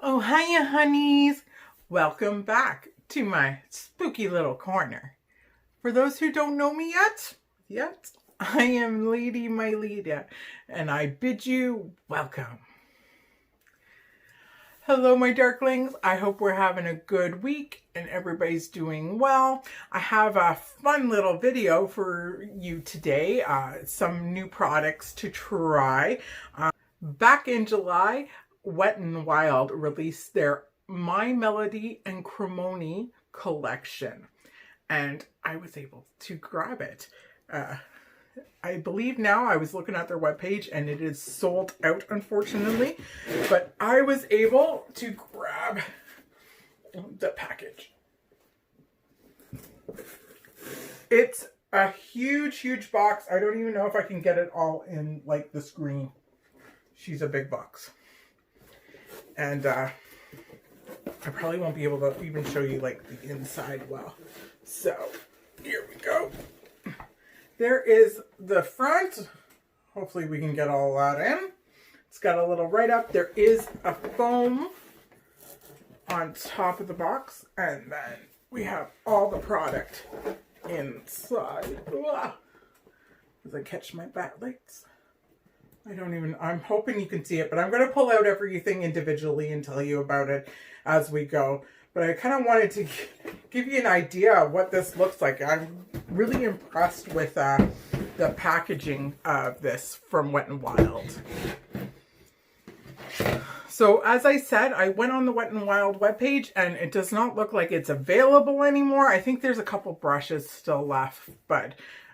Oh, hiya, honeys. Welcome back to my spooky little corner. For those who don't know me yet, I am Lady Mylita, and I bid you welcome. Hello, my darklings. I hope we're having a good week and everybody's doing well. I have a fun little video for you today. Some new products to try. Back in July, Wet n Wild released their My Melody and Kuromi collection, and I was able to grab it. I believe now, I was looking at their webpage and it is sold out, unfortunately, but I was able to grab the package. It's a huge box. I don't even know if I can get it all in like the screen. She's a big box. And I probably won't be able to even show you like the inside well. So here we go. There is the front. Hopefully we can get all that in. It's got a little write up. There is a foam on top of the box. And then we have all the product inside. As I catch my backlights. I'm hoping you can see it, but I'm going to pull out everything individually and tell you about it as we go. But I kind of wanted to give you an idea of what this looks like. I'm really impressed with the packaging of this from Wet n Wild. So as I said, I went on the Wet n Wild webpage and it does not look like it's available anymore. I think there's a couple brushes still left,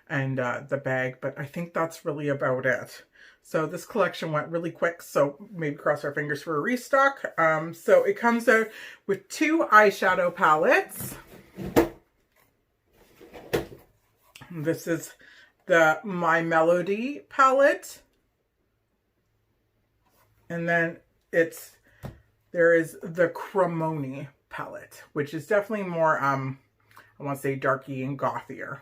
and the bag, but I think that's really about it. So this collection went really quick, so maybe cross our fingers for a restock. So it comes out with 2 eyeshadow palettes. This is the My Melody palette. And then there is the Kuromi palette, which is definitely more, I want to say darky and gothier.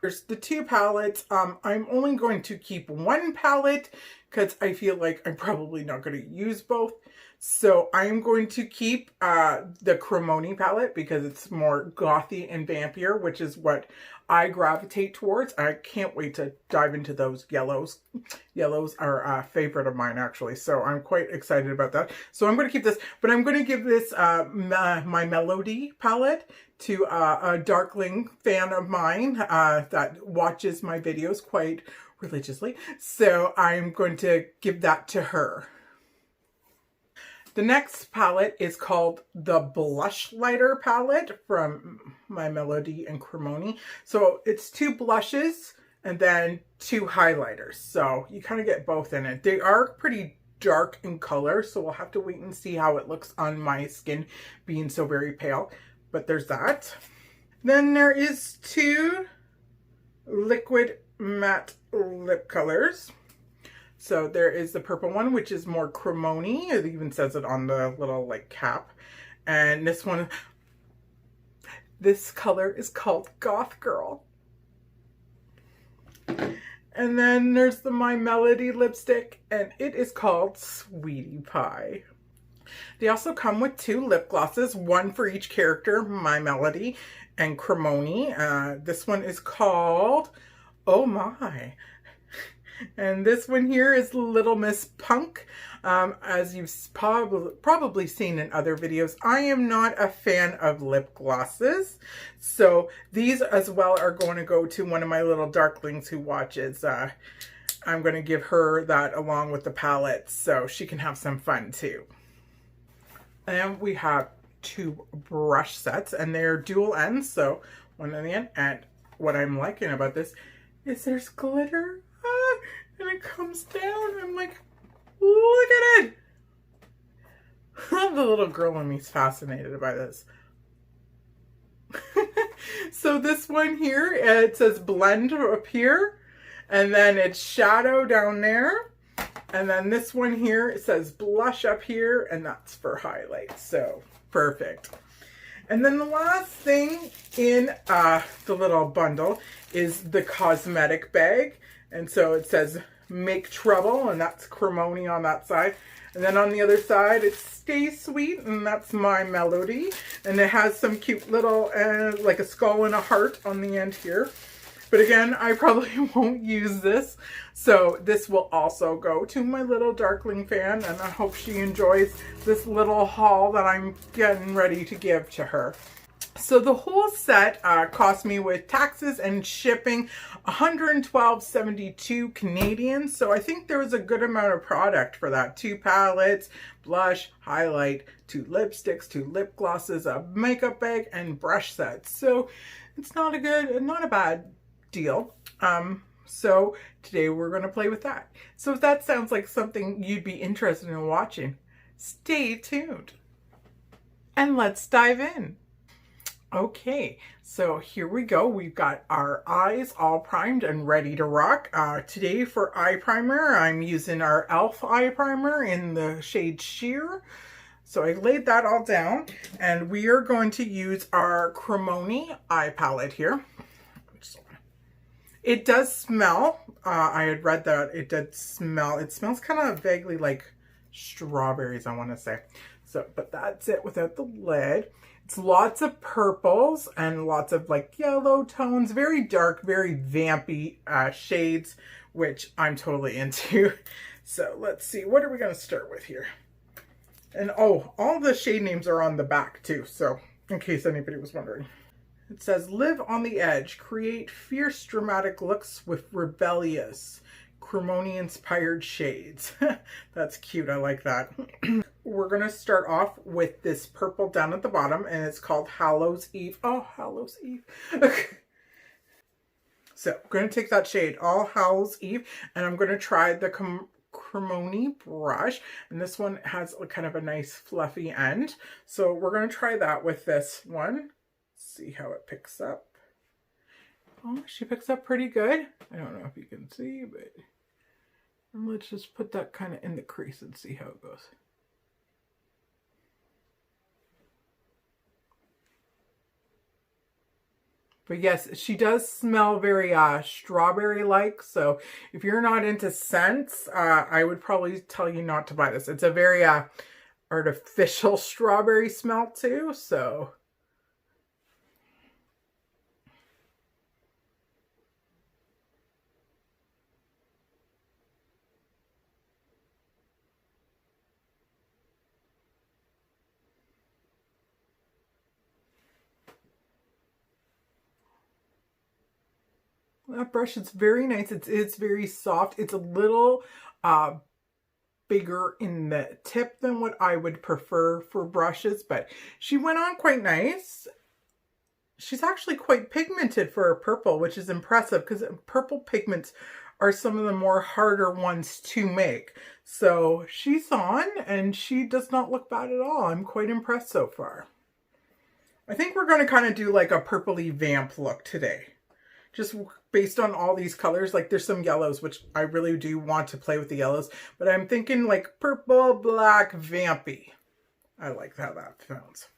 There's the 2 palettes. I'm only going to keep 1 palette because I feel like I'm probably not going to use both. So I am going to keep the Kuromi palette because it's more gothy and vampier, which is what I gravitate towards. I can't wait to dive into those yellows. Yellows are a favorite of mine, actually. So I'm quite excited about that. So I'm going to keep this, but I'm going to give this My Melody palette to a darkling fan of mine that watches my videos quite religiously. So I'm going to give that to her. The next palette is called the Blush Lighter palette from My Melody and Kuromi. So it's 2 blushes and then 2 highlighters. So you kind of get both in it. They are pretty dark in color, so we'll have to wait and see how it looks on my skin being so very pale. But there's that. Then there is 2 liquid matte lip colors. So there is the purple one, which is more Kuromi. It even says it on the little like cap. And this color is called Goth Girl. And then there's the My Melody lipstick, and it is called Sweetie Pie. They also come with 2 lip glosses, 1 for each character, My Melody and Kuromi. This one is called Oh My. And this one here is Little Miss Punk. As you've probably seen in other videos, I am not a fan of lip glosses. So these as well are going to go to one of my little darklings who watches. I'm going to give her that along with the palette so she can have some fun too. And we have 2 brush sets, and they're dual ends, so one on the end. And what I'm liking about this is there's glitter. And it comes down. I'm like, look at it. The little girl in me is fascinated by this. So this one here, it says blend up here. And then it's shadow down there. And then this one here, it says blush up here. And that's for highlights. So perfect. And then the last thing in the little bundle is the cosmetic bag. And so it says Make Trouble, and that's Kuromi on that side. And then on the other side, it's Stay Sweet, and that's my melody. And it has some cute little, like a skull and a heart on the end here. But again, I probably won't use this. So this will also go to my little Darkling fan, and I hope she enjoys this little haul that I'm getting ready to give to her. So the whole set cost me, with taxes and shipping, $112.72 Canadian. So I think there was a good amount of product for that. 2 palettes, blush, highlight, 2 lipsticks, 2 lip glosses, a makeup bag, and brush sets. So it's not a bad deal. So today we're going to play with that. So if that sounds like something you'd be interested in watching, stay tuned. And let's dive in. Okay, so here we go. We've got our eyes all primed and ready to rock. Today for eye primer, I'm using our e.l.f. eye primer in the shade Sheer. So I laid that all down, and we are going to use our Kuromi eye palette here. It does smell. I had read that it did smell. It smells kind of vaguely like strawberries, I want to say. So, but that's it without the lid. It's lots of purples and lots of like yellow tones, very dark, very vampy shades, which I'm totally into. So let's see, what are we going to start with here? And oh, all the shade names are on the back too, so in case anybody was wondering. It says, live on the edge, create fierce dramatic looks with rebellious, Kuromi-inspired shades. That's cute, I like that. We're going to start off with this purple down at the bottom, and it's called Hallows Eve. Oh, Hallows Eve. Okay. So I'm going to take that shade, All Hallows Eve, and I'm going to try the Kuromi brush. And this one has kind of a nice fluffy end. So we're going to try that with this one. See how it picks up. Oh, she picks up pretty good. I don't know if you can see, but let's just put that kind of in the crease and see how it goes. But yes, she does smell very strawberry-like. So if you're not into scents, I would probably tell you not to buy this. It's a very artificial strawberry smell too. So that brush is very nice. It's very soft. It's a little bigger in the tip than what I would prefer for brushes, but she went on quite nice. She's actually quite pigmented for a purple, which is impressive because purple pigments are some of the more harder ones to make. So she's on, and she does not look bad at all. I'm quite impressed so far. I think we're going to kind of do like a purpley vamp look today. Just based on all these colors, like there's some yellows, which I really do want to play with the yellows, but I'm thinking like purple, black, vampy. I like how that sounds.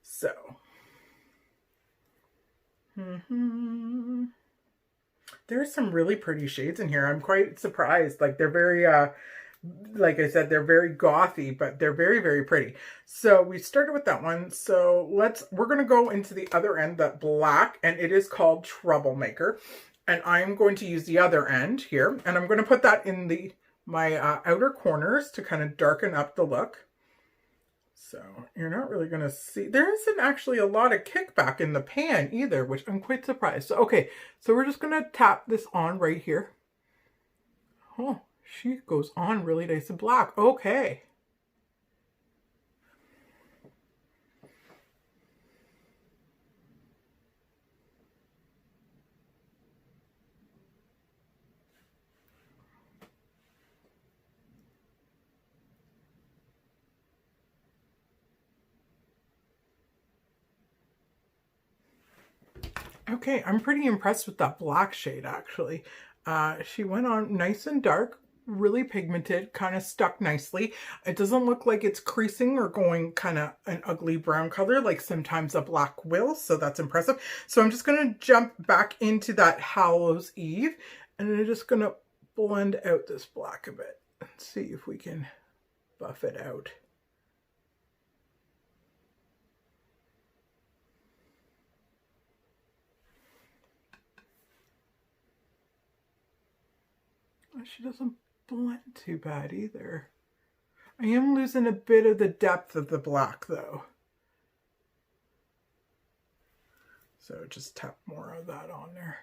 So. There's some really pretty shades in here. I'm quite surprised. Like they're very, like I said, they're very gothy, but they're very, very pretty. So we started with that one. So we're going to go into the other end, that black, and it is called Troublemaker. And I'm going to use the other end here, and I'm going to put that in my outer corners to kind of darken up the look. So you're not really going to see, there isn't actually a lot of kickback in the pan either, which I'm quite surprised. So, okay, so we're just going to tap this on right here. Oh, she goes on really nice and black. Okay. Okay, I'm pretty impressed with that black shade, actually. She went on nice and dark, really pigmented, kind of stuck nicely. It doesn't look like it's creasing or going kind of an ugly brown color like sometimes a black will, so that's impressive. So I'm just going to jump back into that Hallows Eve, and I'm just going to blend out this black a bit and see if we can buff it out. She doesn't blend too bad either. I am losing a bit of the depth of the black though. So just tap more of that on there.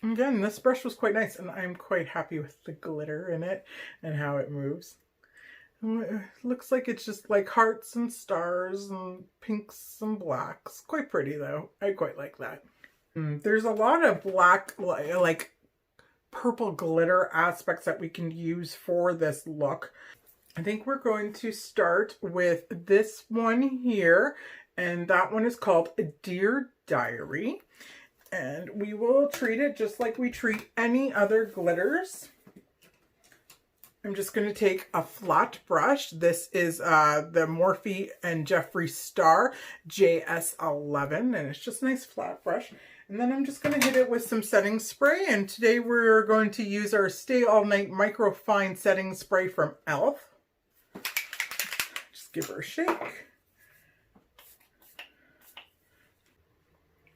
Again, this brush was quite nice and I'm quite happy with the glitter in it and how it moves. It looks like it's just like hearts and stars and pinks and blacks. Quite pretty though. I quite like that. There's a lot of black, like purple glitter aspects that we can use for this look. I think we're going to start with this one here, and that one is called Dear Diary. And we will treat it just like we treat any other glitters. I'm just going to take a flat brush. This is the Morphe and Jeffree Star JS11, and it's just a nice flat brush. And then I'm just going to hit it with some setting spray. And today we're going to use our Stay All Night Micro Fine Setting Spray from e.l.f. Just give her a shake.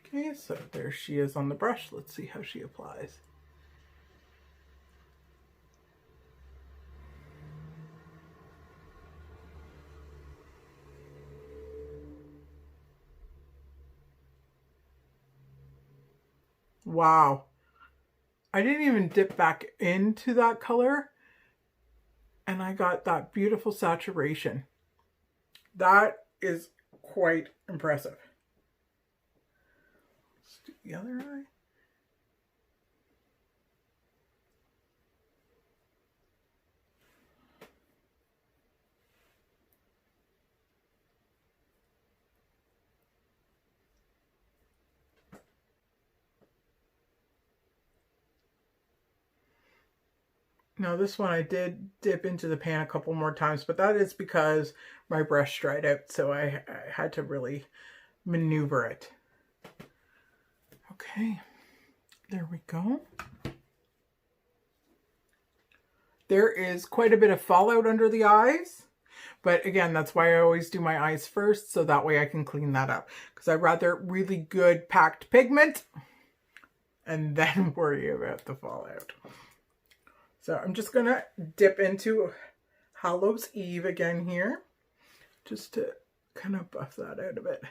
Okay, so there she is on the brush. Let's see how she applies. Wow. I didn't even dip back into that color and I got that beautiful saturation. That is quite impressive. Let's do the other eye. Now this one I did dip into the pan a couple more times, but that is because my brush dried out, so I had to really maneuver it. Okay, there we go. There is quite a bit of fallout under the eyes, but again, that's why I always do my eyes first, so that way I can clean that up. Because I'd rather really good packed pigment and then worry about the fallout. So I'm just going to dip into Hallows Eve again here, just to kind of buff that out a bit.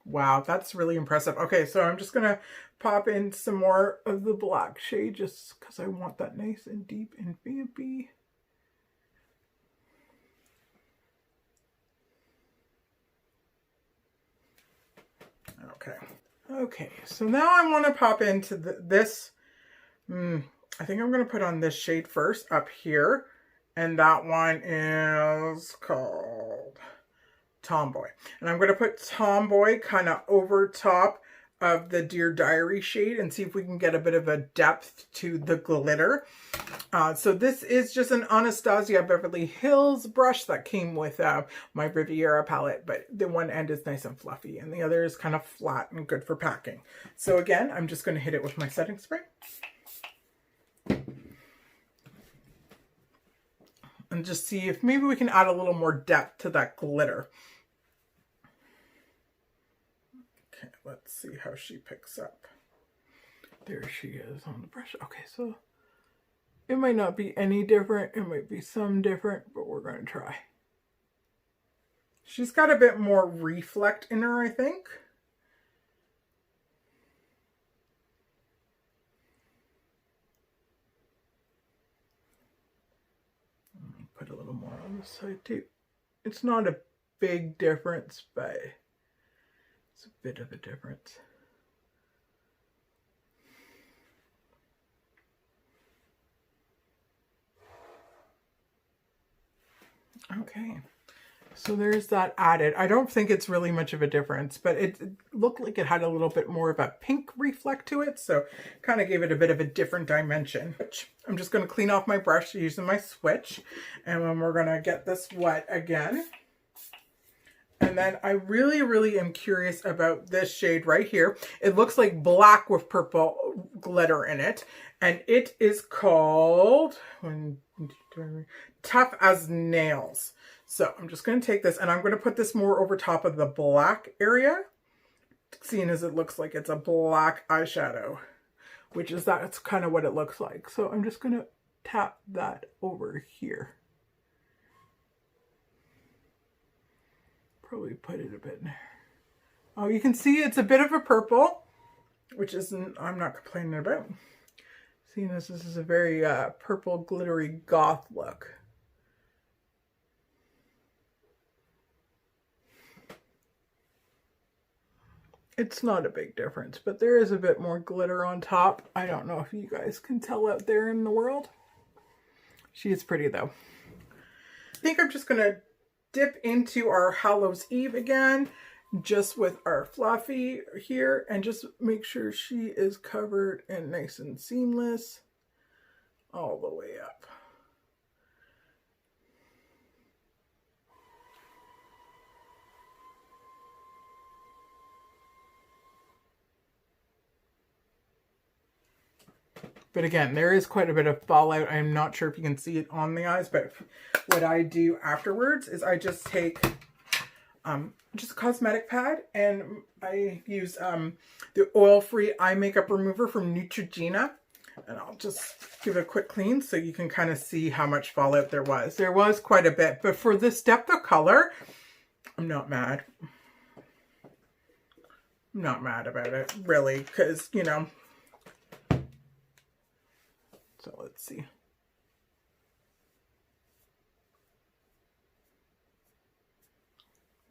Wow, that's really impressive. Okay, so I'm just going to pop in some more of the black shade just because I want that nice and deep and vampy. Okay, so now I want to pop into this. I think I'm going to put on this shade first up here. And that one is called Tomboy. And I'm going to put Tomboy kind of over top of the Dear Diary shade and see if we can get a bit of a depth to the glitter. So this is just an Anastasia Beverly Hills brush that came with my Riviera palette, but the one end is nice and fluffy and the other is kind of flat and good for packing. So again, I'm just going to hit it with my setting spray. And just see if maybe we can add a little more depth to that glitter. Okay, let's see how she picks up. There she is on the brush. Okay, so it might not be any different. It might be some different, but we're going to try. She's got a bit more reflect in her, I think. Put a little more on this side too. It's not a big difference, but it's a bit of a difference. Okay, So there's that added. I don't think it's really much of a difference, but it looked like it had a little bit more of a pink reflect to it. So kind of gave it a bit of a different dimension. I'm just going to clean off my brush using my switch. And then we're going to get this wet again. And then I really am curious about this shade right here. It looks like black with purple glitter in it. And it is called Tough as Nails. So I'm just going to take this and I'm going to put this more over top of the black area, seeing as it looks like it's a black eyeshadow, which is that's kind of what it looks like. So I'm just going to tap that over here. Probably put it a bit. Oh, you can see it's a bit of a purple, which isn't, I'm not complaining about. Seeing as this is a very purple glittery goth look. It's not a big difference, but there is a bit more glitter on top. I don't know if you guys can tell out there in the world. She is pretty though. I think I'm just going to dip into our Hallows Eve again, just with our fluffy here, and just make sure she is covered and nice and seamless all the way up. But again, there is quite a bit of fallout. I'm not sure if you can see it on the eyes, but what I do afterwards is I just take just a cosmetic pad and I use the oil-free eye makeup remover from Neutrogena. And I'll just give it a quick clean so you can kind of see how much fallout there was. There was quite a bit, but for this depth of color, I'm not mad. I'm not mad about it, really, because, you know. So let's see.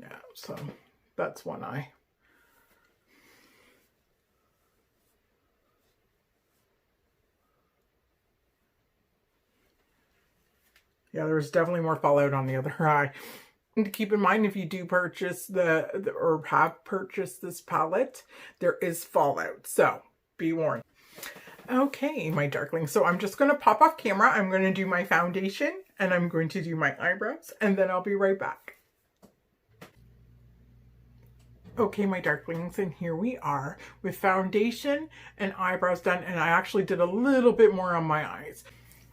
Yeah, so that's one eye. Yeah, there's definitely more fallout on the other eye. And to keep in mind, if you do purchase or have purchased this palette, there is fallout. So be warned. Okay, my darklings. So I'm just going to pop off camera. I'm going to do my foundation and I'm going to do my eyebrows and then I'll be right back. Okay, my darklings, and here we are with foundation and eyebrows done, and I actually did a little bit more on my eyes.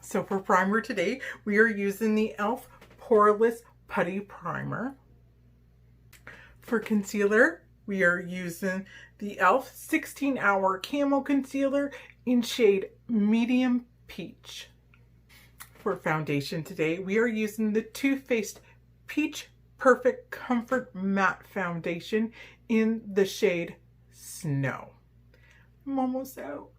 So for primer today, we are using the e.l.f. Poreless Putty Primer. For concealer, we are using the e.l.f. 16-Hour Camo Concealer in shade Medium Peach. For foundation today, we are using the Too Faced Peach Perfect Comfort Matte Foundation in the shade Snow. I'm almost out.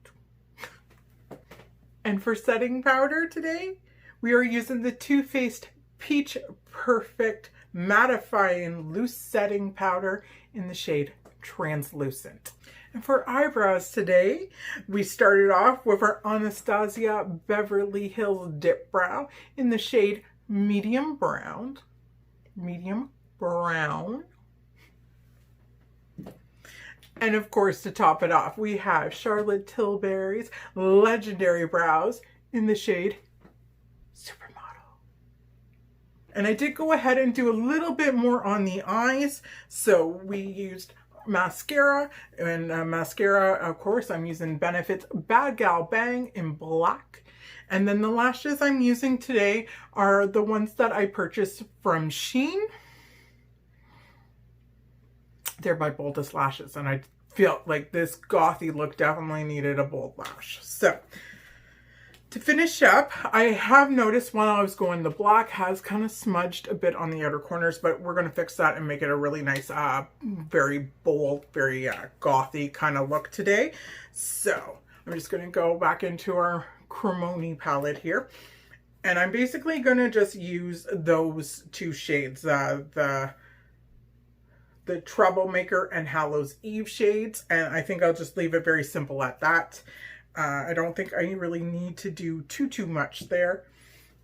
And for setting powder today, we are using the Too Faced Peach Perfect Mattifying Loose Setting Powder in the shade Translucent. And for eyebrows today, we started off with our Anastasia Beverly Hills Dip Brow in the shade Medium Brown. Medium Brown. And of course, to top it off, we have Charlotte Tilbury's Legendary Brows in the shade Supermodel. And I did go ahead and do a little bit more on the eyes. So we used mascara, and mascara, of course, I'm using Benefit's Bad Gal Bang in black. And then the lashes I'm using today are the ones that I purchased from Shein. They're my boldest lashes, and I feel like this gothy look definitely needed a bold lash. So to finish up, I have noticed while I was going, the black has kind of smudged a bit on the outer corners, but we're going to fix that and make it a really nice, very bold, very gothy kind of look today. So I'm just going to go back into our Kuromi palette here. And I'm basically going to just use those two shades, the Troublemaker and Hallows Eve shades. And I think I'll just leave it very simple at that. I don't think I really need to do too much there.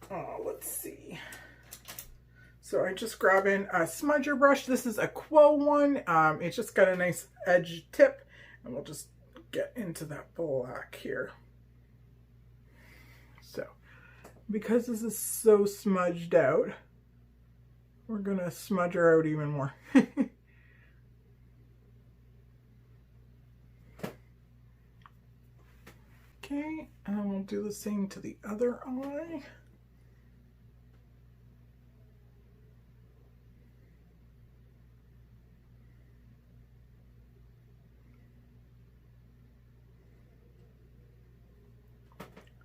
Let's see. So I just grab in a smudger brush. This is a Quo one. It's just got a nice edge tip, and we'll just get into that black here. So because this is so smudged out, we're gonna smudge her out even more. Okay, and then we'll do the same to the other eye.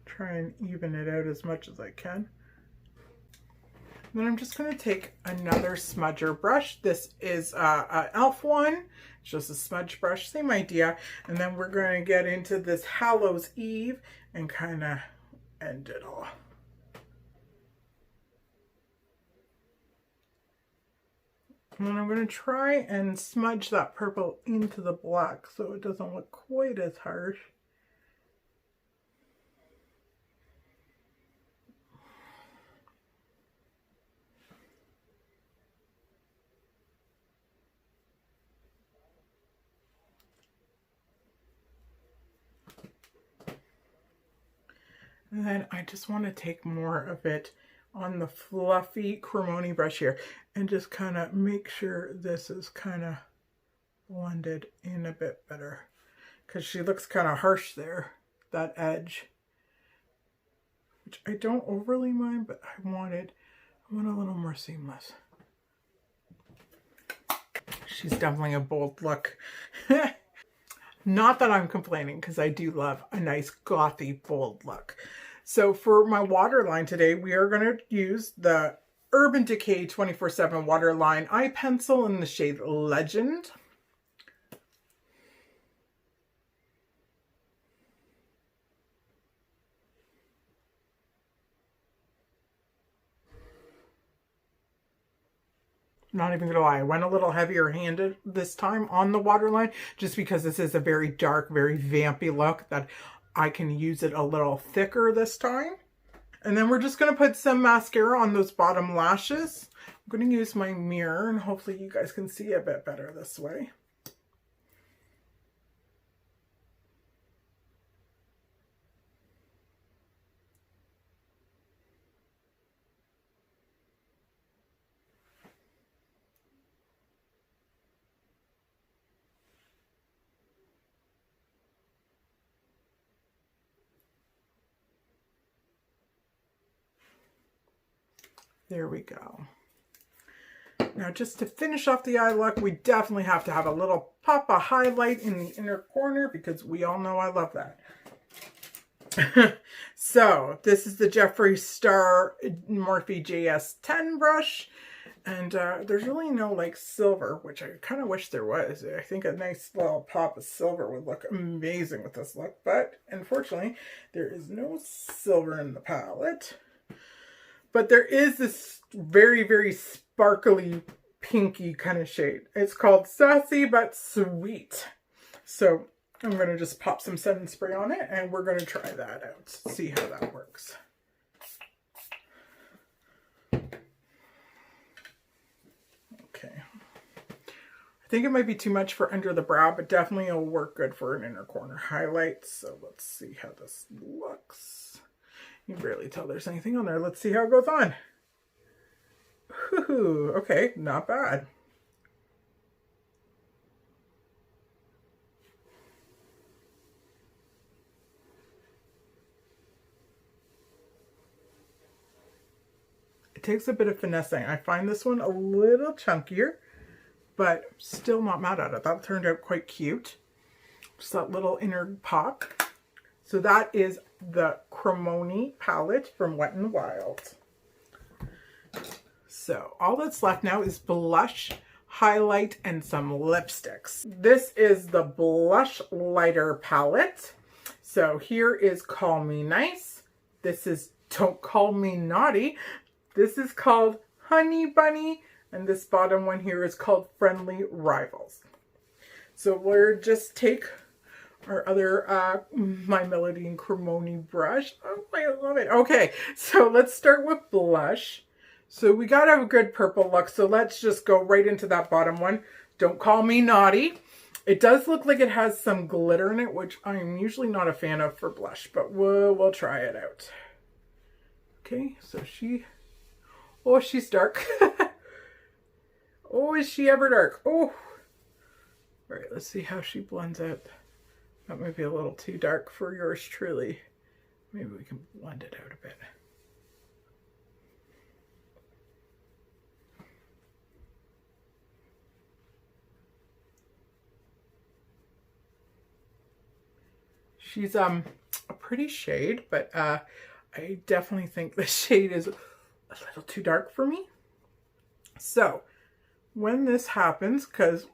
Try and even it out as much as I can. Then I'm just going to take another smudger brush. This is an e.l.f. one. It's just a smudge brush, same idea. And then we're going to get into this Hallows Eve and kind of end it all. And then I'm going to try and smudge that purple into the black so it doesn't look quite as harsh. And then I just want to take more of it on the fluffy Kuromi brush here and just kind of make sure this is kind of blended in a bit better, because she looks kind of harsh there, that edge, which I don't overly mind, but I want a little more seamless. She's definitely a bold look. Not that I'm complaining, because I do love a nice gothy bold look. So for my waterline today, we are going to use the Urban Decay 24/7 waterline eye pencil in the shade Legend. Not even gonna lie, I went a little heavier handed this time on the waterline, just because this is a very dark, very vampy look that I can use it a little thicker this time. And then we're just gonna put some mascara on those bottom lashes. I'm gonna use my mirror and hopefully you guys can see a bit better this way. There we go. Now just to finish off the eye look, we definitely have to have a little pop of highlight in the inner corner, because we all know I love that. So this is the Jeffree Star Morphe JS10 brush. And there's really no like silver, which I kind of wish there was. I think a nice little pop of silver would look amazing with this look. But unfortunately, there is no silver in the palette. But there is this very, very sparkly, pinky kind of shade. It's called Sassy But Sweet. So I'm going to just pop some setting spray on it, and we're going to try that out, see how that works. Okay. I think it might be too much for under the brow, but definitely it'll work good for an inner corner highlight. So let's see how this looks. You can barely tell there's anything on there. Let's see how it goes on. Whew, okay, not bad. It takes a bit of finessing. I find this one a little chunkier, but still not mad at it. That turned out quite cute. Just that little inner pop. So that is the Kuromi palette from Wet n Wild. So all that's left now is blush, highlight, and some lipsticks. This is the Blush Lighter palette. So here is Call Me Nice. This is Don't Call Me Naughty. This is called Honey Bunny. And this bottom one here is called Friendly Rivals. So we'll just take our other My Melody and Kuromi brush. Oh, I love it. Okay, so let's start with blush. So we got a good purple look. So let's just go right into that bottom one. Don't call me naughty. It does look like it has some glitter in it, which I'm usually not a fan of for blush, but we'll try it out. Okay, so oh, she's dark. Oh, is she ever dark? Oh. All right, let's see how she blends out. That might be a little too dark for yours truly. Maybe we can blend it out a bit. She's a pretty shade, but I definitely think the shade is a little too dark for me. So when this happens, because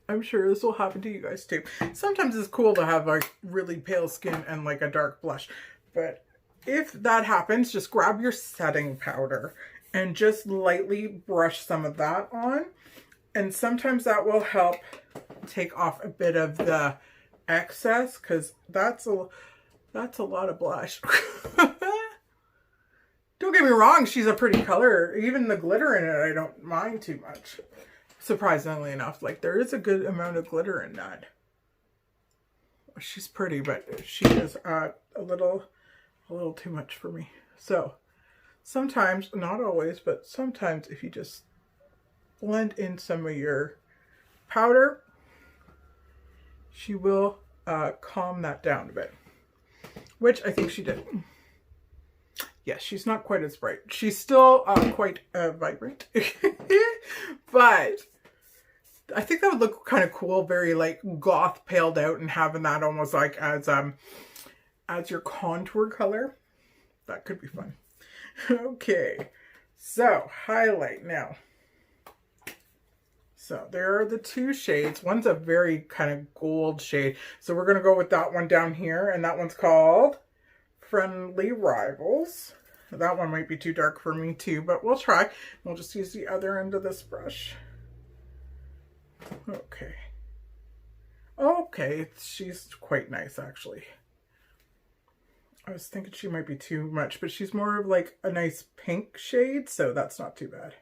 I'm sure this will happen to you guys too. Sometimes it's cool to have like really pale skin and like a dark blush. But if that happens, just grab your setting powder and just lightly brush some of that on. And sometimes that will help take off a bit of the excess, because that's a lot of blush. Don't get me wrong, she's a pretty color. Even the glitter in it, I don't mind too much. Surprisingly enough, like there is a good amount of glitter in that. She's pretty, but she is a little too much for me. So sometimes, not always, but sometimes if you just blend in some of your powder, she will calm that down a bit, which I think she did. Yes, she's not quite as bright. She's still quite vibrant, but I think that would look kind of cool, very like goth paled out, and having that almost like as your contour color. That could be fun. Okay, so highlight now. So there are the two shades. One's a very kind of gold shade. So we're going to go with that one down here. And that one's called Friendly Rivals. That one might be too dark for me too, but we'll try. We'll just use the other end of this brush. Okay. Okay, she's quite nice actually. I was thinking she might be too much, but she's more of like a nice pink shade, so that's not too bad.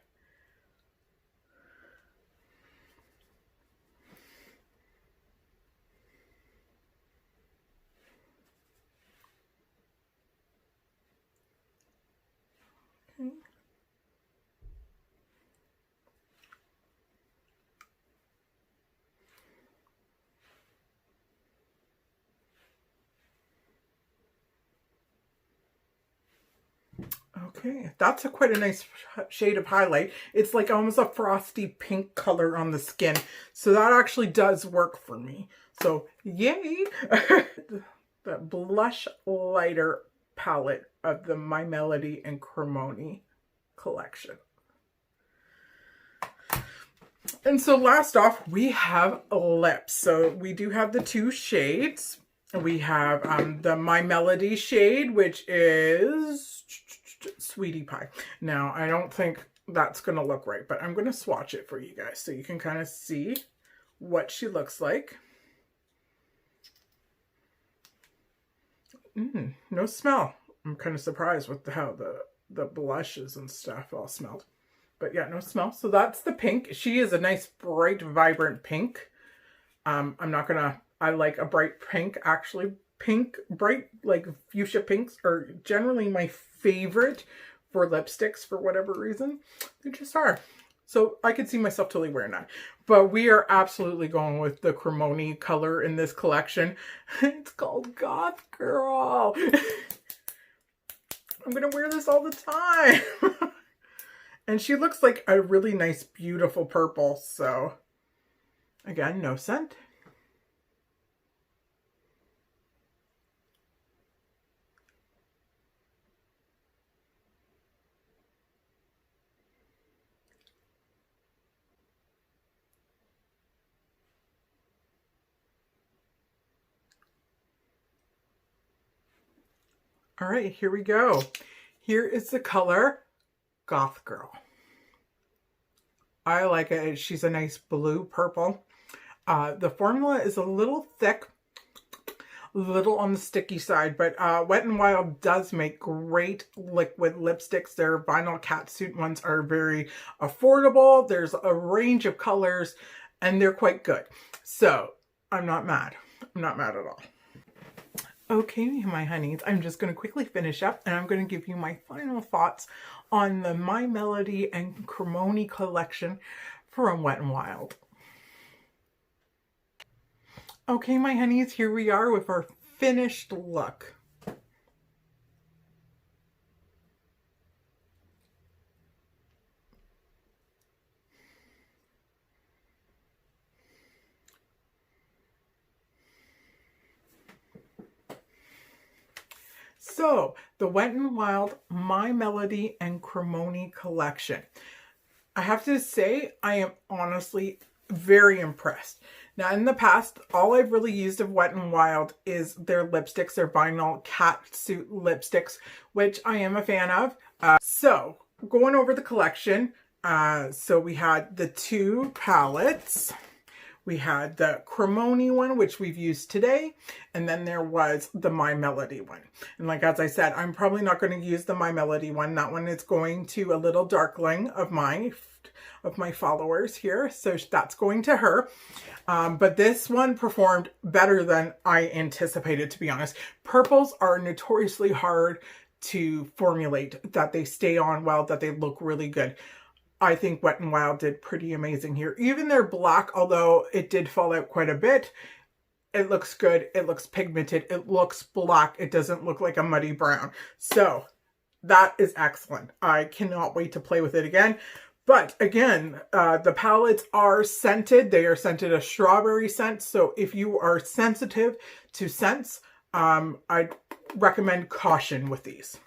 Okay, that's quite a nice shade of highlight. It's like almost a frosty pink color on the skin. So that actually does work for me. So yay! The Blush Lighter palette of the My Melody and Kuromi collection. And so last off, we have lips. So we do have the two shades. We have the My Melody shade, which is Sweetie Pie. Now, I don't think that's going to look right, but I'm going to swatch it for you guys so you can kind of see what she looks like. No smell. I'm kind of surprised with how the blushes and stuff all smelled. But yeah, no smell. So that's the pink. She is a nice, bright, vibrant pink. I'm not going to... I like a bright pink, actually. Pink, bright, like fuchsia pinks are generally my favorite for lipsticks for whatever reason. They just are. So I could see myself totally wearing that. But we are absolutely going with the Kuromi color in this collection. It's called Goth Girl. I'm going to wear this all the time. And she looks like a really nice, beautiful purple. So again, no scent. All right, here we go. Here is the color Goth Girl. I like it. She's a nice blue purple. The formula is a little thick, little on the sticky side, but Wet n Wild does make great liquid lipsticks. Their vinyl catsuit ones are very affordable. There's a range of colors and they're quite good. So I'm not mad. I'm not mad at all. Okay, my honeys, I'm just going to quickly finish up and I'm going to give you my final thoughts on the My Melody and Kuromi collection from Wet n Wild. Okay, my honeys, here we are with our finished look. So, the Wet n Wild My Melody and Kuromi collection. I have to say, I am honestly very impressed. Now, in the past, all I've really used of Wet n Wild is their lipsticks, their vinyl catsuit lipsticks, which I am a fan of. So, going over the collection, so we had the two palettes. We had the Kuromi one, which we've used today, and then there was the My Melody one. And like, as I said, I'm probably not going to use the My Melody one. That one is going to a little darkling of my followers here, so that's going to her. But this one performed better than I anticipated, to be honest. Purples are notoriously hard to formulate, that they stay on well, that they look really good. I think Wet n Wild did pretty amazing here. Even their black, although it did fall out quite a bit, it looks good. It looks pigmented. It looks black. It doesn't look like a muddy brown. So that is excellent. I cannot wait to play with it again. But again, the palettes are scented. They are scented a strawberry scent. So if you are sensitive to scents, I'd recommend caution with these.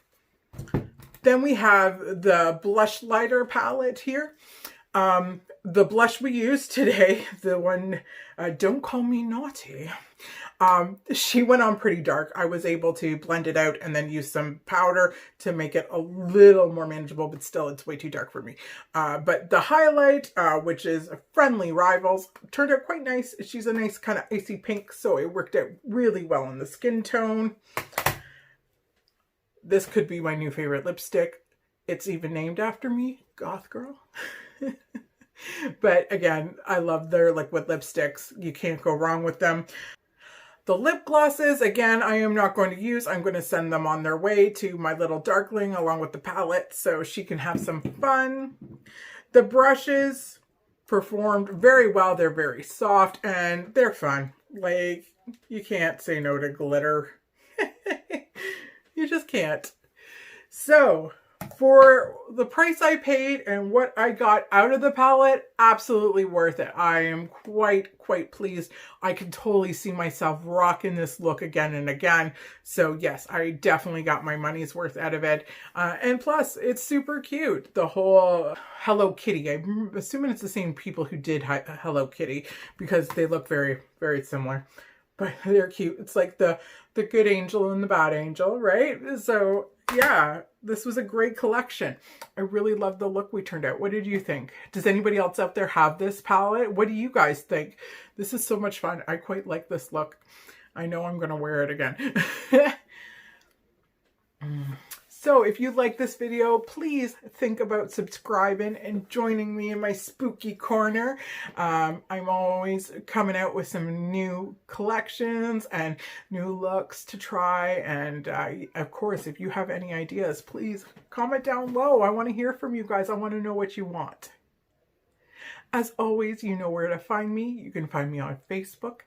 Then we have the blush lighter palette here. The blush we used today, the one, Don't Call Me Naughty, she went on pretty dark. I was able to blend it out and then use some powder to make it a little more manageable, but still it's way too dark for me. But the highlight, which is Friendly Rivals, turned out quite nice. She's a nice kind of icy pink, so it worked out really well in the skin tone. This could be my new favorite lipstick. It's even named after me, Goth Girl. But again, I love their liquid lipsticks. You can't go wrong with them. The lip glosses, again, I am not going to use. I'm going to send them on their way to my little darkling along with the palette so she can have some fun. The brushes performed very well. They're very soft and they're fun. Like, you can't say no to glitter. You just can't. So, for the price I paid and what I got out of the palette, absolutely worth it. I am quite pleased. I can totally see myself rocking this look again and again. So yes, I definitely got my money's worth out of it. And plus, it's super cute. The whole Hello Kitty. I'm assuming it's the same people who did Hello Kitty because they look very, very similar. But they're cute. It's like the good angel and the bad angel, right? So yeah, this was a great collection. I really love the look we turned out. What did you think? Does anybody else out there have this palette? What do you guys think? This is so much fun. I quite like this look. I know I'm going to wear it again. So if you like this video, please think about subscribing and joining me in my spooky corner. I'm always coming out with some new collections and new looks to try. And of course, if you have any ideas, please comment down low. I want to hear from you guys. I want to know what you want. As always, you know where to find me. You can find me on Facebook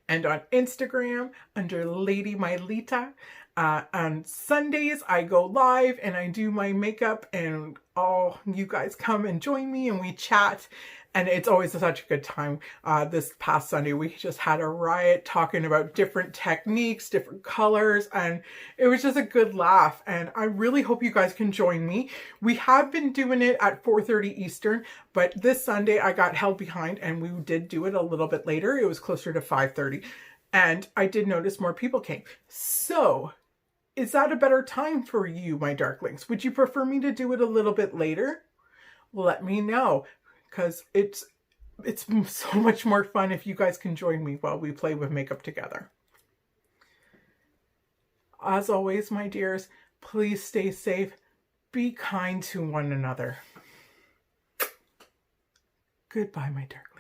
and on Instagram under Lady Mylita. On Sundays, I go live and I do my makeup and all you guys come and join me and we chat. And it's always such a good time. This past Sunday, we just had a riot talking about different techniques, different colors, and it was just a good laugh. And I really hope you guys can join me. We have been doing it at 4:30 Eastern, but this Sunday I got held behind and we did do it a little bit later. It was closer to 5:30. And I did notice more people came. So, is that a better time for you, my darklings? Would you prefer me to do it a little bit later? Let me know, because it's so much more fun if you guys can join me while we play with makeup together. As always, my dears, please stay safe. Be kind to one another. Goodbye, my dark